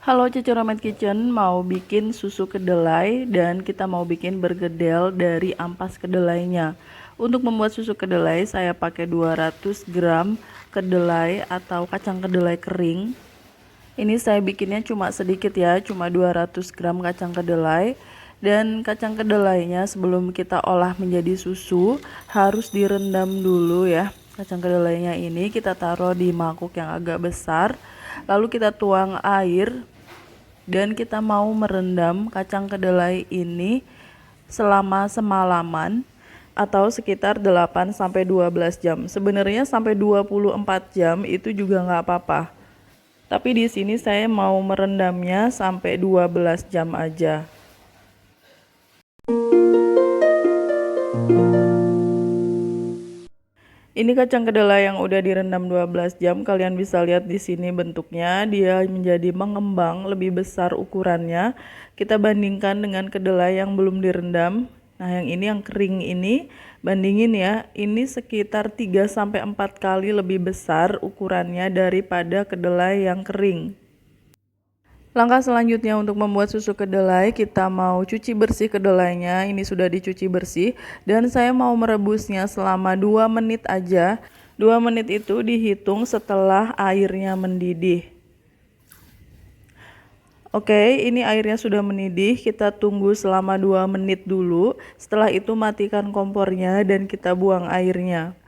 Halo Cici Romet Kitchen, mau bikin susu kedelai dan kita mau bikin bergedel dari ampas kedelainya. Untuk membuat susu kedelai saya pakai 200 gram kedelai atau kacang kedelai kering. Ini saya bikinnya cuma sedikit ya, cuma 200 gram kacang kedelai. Dan kacang kedelainya sebelum kita olah menjadi susu harus direndam dulu ya. Kacang kedelainya ini kita taruh di mangkuk yang agak besar, lalu kita tuang air dan kita mau merendam kacang kedelai ini selama semalaman atau sekitar 8 sampai 12 jam. Sebenarnya sampai 24 jam itu juga nggak apa-apa. Tapi di sini saya mau merendamnya sampai 12 jam aja. Ini kacang kedelai yang udah direndam 12 jam, kalian bisa lihat di sini bentuknya, dia menjadi mengembang, lebih besar ukurannya. Kita bandingkan dengan kedelai yang belum direndam. Nah, yang ini yang kering ini, bandingin ya, ini sekitar 3 sampai 4 kali lebih besar ukurannya daripada kedelai yang kering. Langkah selanjutnya untuk membuat susu kedelai, kita mau cuci bersih kedelainya. Ini sudah dicuci bersih dan saya mau merebusnya selama 2 menit aja. 2 menit itu dihitung setelah airnya mendidih. Oke, ini airnya sudah mendidih, kita tunggu selama 2 menit dulu. Setelah itu matikan kompornya dan kita buang airnya.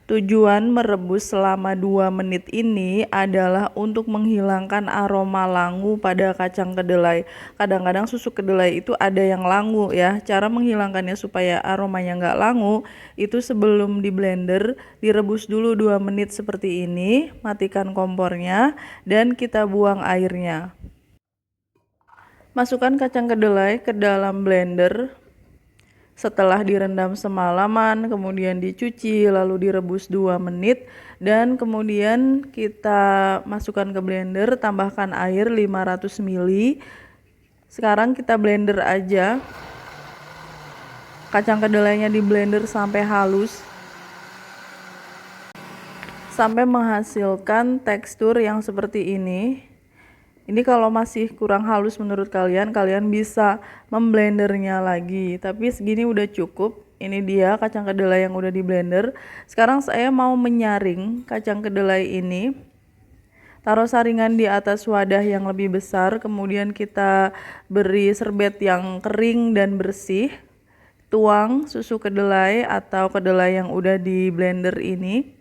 Tujuan merebus selama 2 menit ini adalah untuk menghilangkan aroma langu pada kacang kedelai. Kadang-kadang susu kedelai itu ada yang langu ya. Cara menghilangkannya supaya aromanya nggak langu, itu sebelum di blender, direbus dulu 2 menit seperti ini, matikan kompornya, dan kita buang airnya. Masukkan kacang kedelai ke dalam blender. Setelah direndam semalaman, kemudian dicuci, lalu direbus 2 menit, dan kemudian kita masukkan ke blender, tambahkan air 500 ml. Sekarang kita blender aja. Kacang kedelainya di blender sampai halus, sampai menghasilkan tekstur yang seperti ini. Ini kalau masih kurang halus menurut kalian, kalian bisa memblendernya lagi. Tapi segini udah cukup. Ini dia kacang kedelai yang udah di blender. Sekarang saya mau menyaring kacang kedelai ini. Taruh saringan di atas wadah yang lebih besar. Kemudian kita beri serbet yang kering dan bersih. Tuang susu kedelai atau kedelai yang udah di blender ini.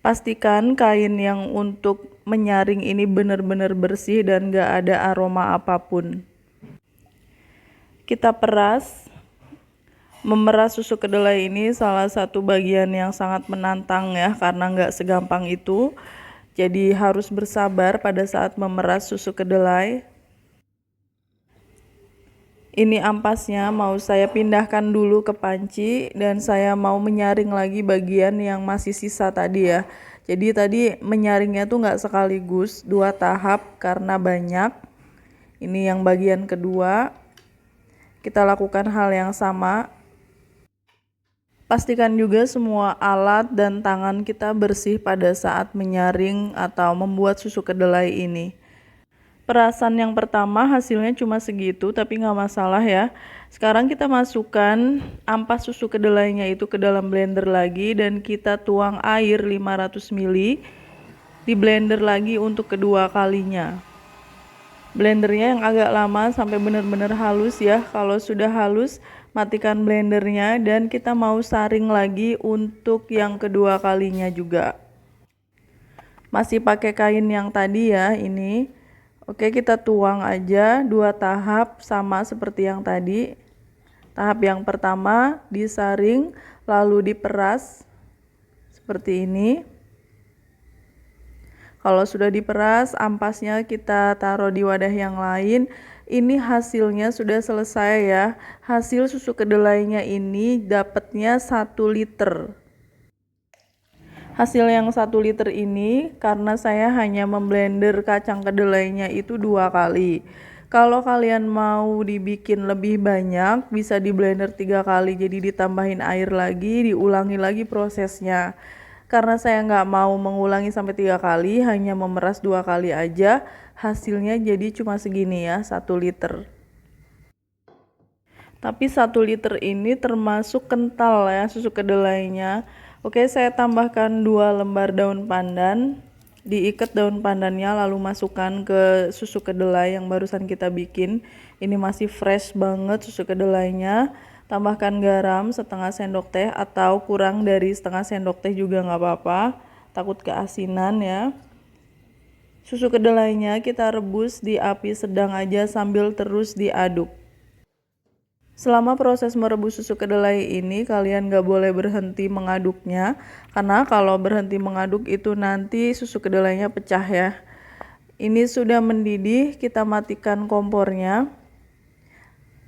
Pastikan kain yang untuk menyaring ini benar-benar bersih dan gak ada aroma apapun. Kita peras. Memeras susu kedelai ini salah satu bagian yang sangat menantang ya, karena gak segampang itu. Jadi harus bersabar pada saat memeras susu kedelai. Ini ampasnya mau saya pindahkan dulu ke panci dan saya mau menyaring lagi bagian yang masih sisa tadi ya. Jadi tadi menyaringnya tuh nggak sekaligus, 2 tahap karena banyak. Ini yang bagian kedua. Kita lakukan hal yang sama. Pastikan juga semua alat dan tangan kita bersih pada saat menyaring atau membuat susu kedelai ini. Perasan yang pertama hasilnya cuma segitu, tapi nggak masalah ya. Sekarang kita masukkan ampas susu kedelainya itu ke dalam blender lagi dan kita tuang air 500 ml. Di blender lagi untuk kedua kalinya. Blendernya yang agak lama sampai benar-benar halus ya. Kalau sudah halus, matikan blendernya dan kita mau saring lagi untuk yang kedua kalinya juga. Masih pakai kain yang tadi ya ini. Oke, kita tuang aja 2 tahap sama seperti yang tadi. Tahap yang pertama disaring, lalu diperas seperti ini. Kalau sudah diperas, ampasnya kita taruh di wadah yang lain. Ini hasilnya sudah selesai ya. Hasil susu kedelainya ini dapatnya 1 liter. Hasil yang 1 liter ini karena saya hanya memblender kacang kedelainya itu 2 kali. Kalau kalian mau dibikin lebih banyak, bisa di blender 3 kali, jadi ditambahin air lagi, diulangi lagi prosesnya. Karena saya nggak mau mengulangi sampai 3 kali, hanya memeras 2 kali aja. hasilnya jadi cuma segini ya, 1 liter. Tapi 1 liter ini termasuk kental ya susu kedelainya. Oke, saya tambahkan 2 lembar daun pandan. Diikat daun pandannya lalu masukkan ke susu kedelai yang barusan kita bikin. Ini masih fresh banget susu kedelainya. Tambahkan garam setengah sendok teh atau kurang dari setengah sendok teh juga nggak apa-apa. Takut keasinan ya. Susu kedelainya kita rebus di api sedang aja sambil terus diaduk. Selama proses merebus susu kedelai ini kalian gak boleh berhenti mengaduknya, karena kalau berhenti mengaduk itu nanti susu kedelainya pecah ya. Ini sudah mendidih, kita matikan kompornya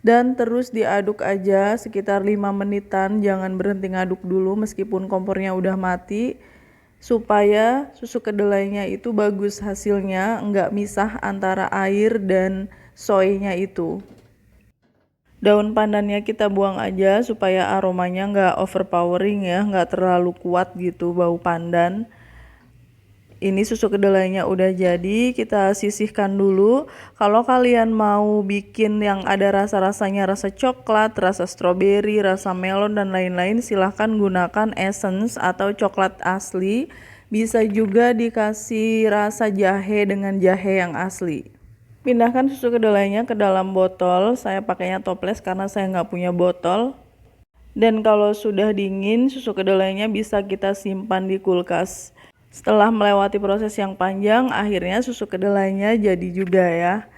dan terus diaduk aja sekitar 5 menitan. Jangan berhenti ngaduk dulu meskipun kompornya udah mati, supaya susu kedelainya itu bagus hasilnya, nggak misah antara air dan soynya itu. Daun pandannya kita buang aja supaya aromanya nggak overpowering ya, nggak terlalu kuat gitu bau pandan. Ini susu kedelainya udah jadi, kita sisihkan dulu. Kalau kalian mau bikin yang ada rasa-rasanya, rasa coklat, rasa stroberi, rasa melon dan lain-lain, silahkan gunakan essence atau coklat asli. Bisa juga dikasih rasa jahe dengan jahe yang asli. Pindahkan susu kedelainya ke dalam botol. Saya pakainya toples karena saya nggak punya botol. Dan kalau sudah dingin, susu kedelainya bisa kita simpan di kulkas. Setelah melewati proses yang panjang, akhirnya susu kedelainya jadi juga ya.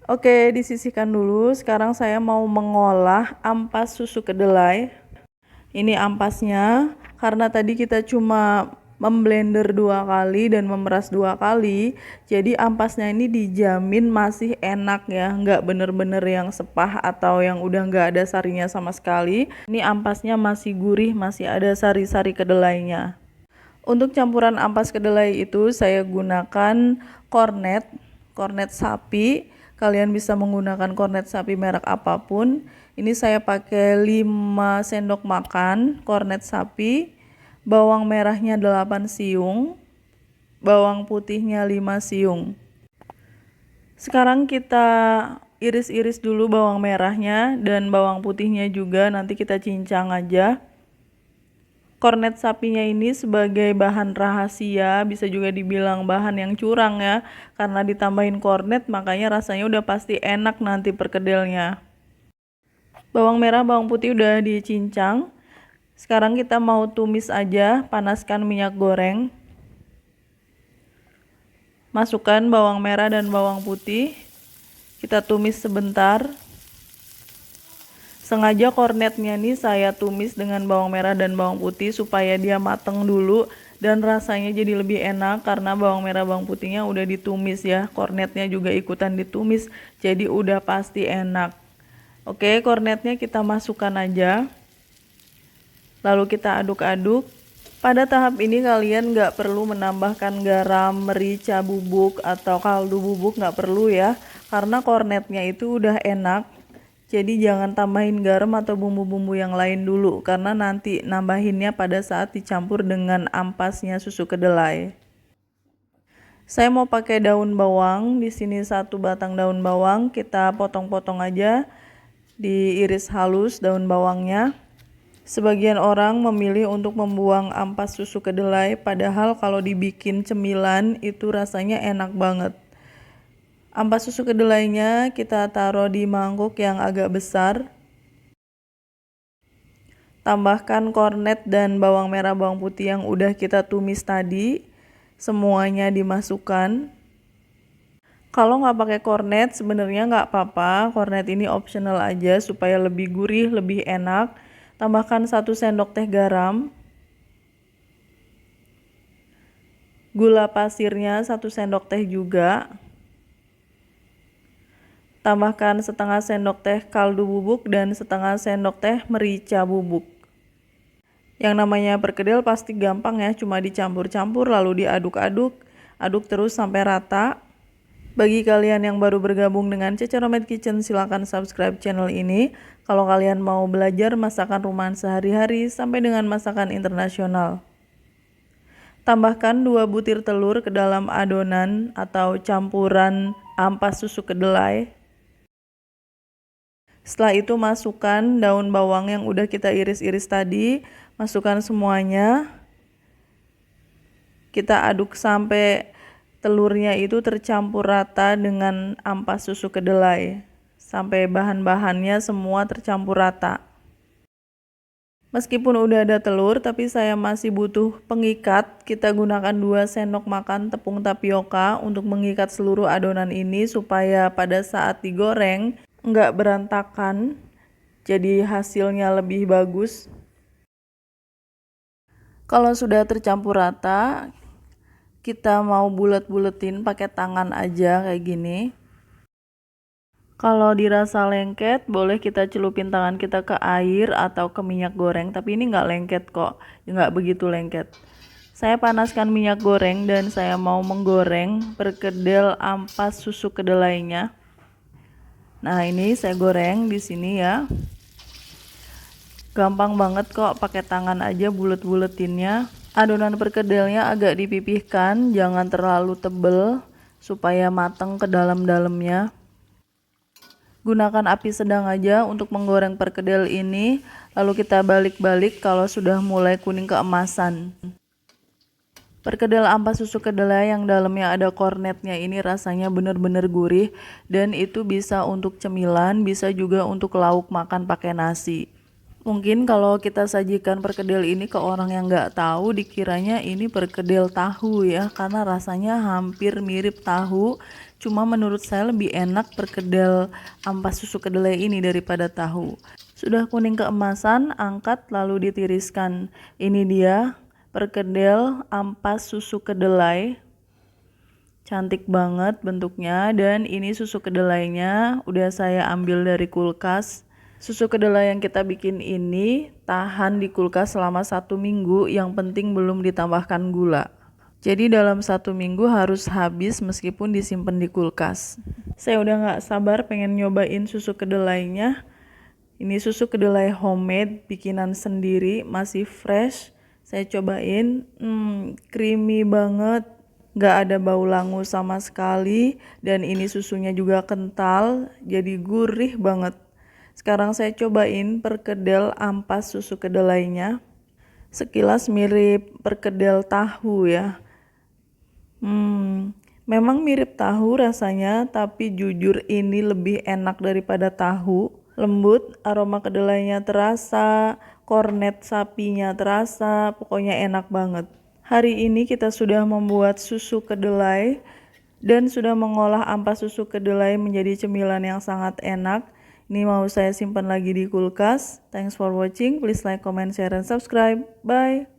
Oke, disisihkan dulu. Sekarang saya mau mengolah ampas susu kedelai. Ini ampasnya, karena tadi kita cuma memblender 2 kali dan memeras 2 kali, jadi ampasnya ini dijamin masih enak ya, nggak bener-bener yang sepah atau yang udah nggak ada sarinya sama sekali. Ini ampasnya masih gurih, masih ada sari-sari kedelainya. Untuk campuran ampas kedelai itu saya gunakan kornet sapi. Kalian bisa menggunakan kornet sapi merek apapun. Ini saya pakai 5 sendok makan kornet sapi. Bawang merahnya 8 siung, bawang putihnya 5 siung. Sekarang kita iris-iris dulu bawang merahnya dan bawang putihnya juga, nanti kita cincang aja. Kornet sapinya ini sebagai bahan rahasia, bisa juga dibilang bahan yang curang ya, karena ditambahin kornet makanya rasanya udah pasti enak nanti perkedelnya. Bawang merah, bawang putih udah dicincang. Sekarang kita mau tumis aja, panaskan minyak goreng. Masukkan bawang merah dan bawang putih. Kita tumis sebentar. Sengaja kornetnya nih saya tumis dengan bawang merah dan bawang putih supaya dia mateng dulu dan rasanya jadi lebih enak, karena bawang merah bawang putihnya udah ditumis ya. Kornetnya juga ikutan ditumis, jadi udah pasti enak. Oke, kornetnya kita masukkan aja. Lalu kita aduk-aduk. Pada tahap ini kalian nggak perlu menambahkan garam, merica bubuk, atau kaldu bubuk, nggak perlu ya. Karena kornetnya itu udah enak. Jadi jangan tambahin garam atau bumbu-bumbu yang lain dulu, karena nanti nambahinnya pada saat dicampur dengan ampasnya susu kedelai. Saya mau pakai daun bawang. Di sini 1 batang daun bawang, kita potong-potong aja. Diiris halus daun bawangnya. Sebagian orang memilih untuk membuang ampas susu kedelai, padahal kalau dibikin cemilan itu rasanya enak banget. Ampas susu kedelainya kita taruh di mangkuk yang agak besar. Tambahkan kornet dan bawang merah bawang putih yang udah kita tumis tadi. Semuanya dimasukkan. Kalau nggak pakai kornet sebenarnya nggak apa-apa, kornet ini optional aja supaya lebih gurih, lebih enak. Tambahkan 1 sendok teh garam. Gula pasirnya 1 sendok teh juga. Tambahkan setengah sendok teh kaldu bubuk dan setengah sendok teh merica bubuk. Yang namanya perkedel pasti gampang ya, cuma dicampur-campur lalu diaduk-aduk. Aduk terus sampai rata. Bagi kalian yang baru bergabung dengan Cece Romet Kitchen, silahkan subscribe channel ini. Kalau kalian mau belajar masakan rumahan sehari-hari sampai dengan masakan internasional. Tambahkan 2 butir telur ke dalam adonan atau campuran ampas susu kedelai. Setelah itu masukkan daun bawang yang udah kita iris-iris tadi, masukkan semuanya. Kita aduk sampai telurnya itu tercampur rata dengan ampas susu kedelai. Sampai bahan-bahannya semua tercampur rata. Meskipun udah ada telur, tapi saya masih butuh pengikat. Kita gunakan 2 sendok makan tepung tapioka untuk mengikat seluruh adonan ini supaya pada saat digoreng nggak berantakan, jadi hasilnya lebih bagus. Kalau sudah tercampur rata, kita mau bulet-buletin pakai tangan aja kayak gini. Kalau dirasa lengket, boleh kita celupin tangan kita ke air atau ke minyak goreng, tapi ini nggak lengket kok, nggak begitu lengket. Saya panaskan minyak goreng dan saya mau menggoreng perkedel ampas susu kedelainya. Nah, ini saya goreng di sini ya. Gampang banget kok, pakai tangan aja bulet-buletinnya. Adonan perkedelnya agak dipipihkan, jangan terlalu tebel supaya matang ke dalam-dalamnya. Gunakan api sedang aja untuk menggoreng perkedel ini, lalu kita balik-balik kalau sudah mulai kuning keemasan. Perkedel ampas susu kedelai yang dalamnya ada kornetnya ini rasanya bener-bener gurih, dan itu bisa untuk cemilan, bisa juga untuk lauk makan pakai nasi. Mungkin kalau kita sajikan perkedel ini ke orang yang nggak tahu, dikiranya ini perkedel tahu ya, karena rasanya hampir mirip tahu. Cuma menurut saya lebih enak perkedel ampas susu kedelai ini daripada tahu. Sudah kuning keemasan, angkat lalu ditiriskan. Ini dia perkedel ampas susu kedelai. Cantik banget bentuknya, dan ini susu kedelainya udah saya ambil dari kulkas. Susu kedelai yang kita bikin ini tahan di kulkas selama 1 minggu, yang penting belum ditambahkan gula. Jadi dalam 1 minggu harus habis meskipun disimpan di kulkas. Saya udah gak sabar pengen nyobain susu kedelainya. Ini susu kedelai homemade, bikinan sendiri, masih fresh. Saya cobain, creamy banget, gak ada bau langu sama sekali. Dan ini susunya juga kental, jadi gurih banget. Sekarang saya cobain perkedel ampas susu kedelainya. Sekilas mirip perkedel tahu ya. Memang mirip tahu rasanya, tapi jujur ini lebih enak daripada tahu. Lembut, aroma kedelainya terasa, kornet sapinya terasa, pokoknya enak banget. Hari ini kita sudah membuat susu kedelai dan sudah mengolah ampas susu kedelai menjadi cemilan yang sangat enak. Ini mau saya simpan lagi di kulkas. Thanks for watching. Please like, comment, share, and subscribe. Bye.